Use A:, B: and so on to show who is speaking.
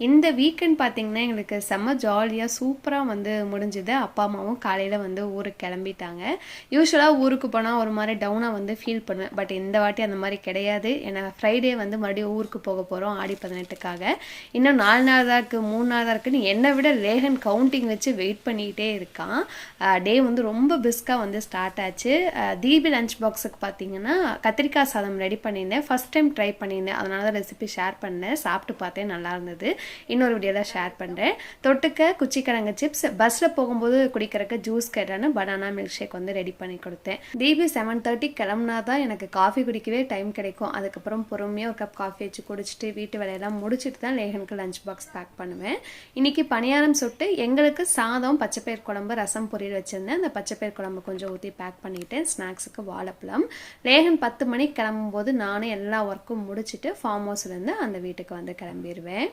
A: இந்த வீக்கெண்ட் பார்த்தீங்கன்னா, எங்களுக்கு செம்ம ஜாலியா சூப்பரா வந்து முடிஞ்சுது. அப்பா, அம்மாவும் காலையில வந்து ஊருக்கு கிளம்பிட்டாங்க. யூசுவலா ஊருக்கு போனா ஒரு மாரி டவுனா வந்து ஃபீல் பண்ணுவேன். பட் இந்த வாட்டி அந்த மாரி கிடையாது. ஏன்னா ஃப்ரைடே வந்து மறுபடியும் ஊருக்கு போக போறோம் ஆடி 18க்காக. இன்னும் 4 நாள் தான் இருக்கு, 3 நாள் தான் இருக்குன்னு என்னை விட லேகன் கவுண்டிங் வச்சு வெயிட் பண்ணிக்கிட்டே இருக்கான். டே வந்து ரொம்ப பிஸ்கா வந்து ஸ்டார்ட் ஆச்சு. தீபி லஞ்ச் பாக்ஸுக்கு பார்த்தீங்கன்னா, கத்திரிக்காய் சாதம் ரெடி பண்ணியிருந்தேன். ஃபர்ஸ்ட் டைம் ட்ரை பண்ணியிருந்தேன். அதனால தான் ரெசிபி ஷேர் பண்ணேன். சாப்பிட்டு பார்த்தேன், நல்லா இருந்தது. இன்னொரு வீடியோவில் ஷேர் பண்ணுறேன். தொட்டுக்க குச்சிக்கிழங்கு சிப்ஸ், பஸ்ஸில் போகும்போது குடிக்கிறக்கு ஜூஸ் கேட்டான்னு பனானா மில்க் ஷேக் வந்து ரெடி பண்ணி கொடுத்தேன். தீபி 7:30 கிளம்புனா தான் எனக்கு காஃபி குடிக்கவே டைம் கிடைக்கும். அதுக்கப்புறம் பொறுமையாக ஒரு கப் காஃபி வச்சு குடிச்சிட்டு வீட்டு வேலையெல்லாம் முடிச்சுட்டு தான் லேகனுக்கு லஞ்ச் பாக்ஸ் பேக் பண்ணுவேன். இன்றைக்கி பணியாரம் சுட்டு எங்களுக்கு சாதம், பச்சைப்பயிர் குழம்பு, ரசம் பொரியல் வச்சுருந்தேன். அந்த பச்சைப்பயிர் குழம்பு கொஞ்சம் ஊற்றி பேக் பண்ணிவிட்டேன். ஸ்நாக்ஸுக்கு வாழைப்பழம். லேகன் 10 மணிக்கு கிளம்பும்போது நானும் எல்லா ஒர்க்கும் முடிச்சுட்டு ஃபார்ம் ஹவுஸ்லேருந்து அந்த வீட்டுக்கு வந்து கிளம்பிடுவேன்.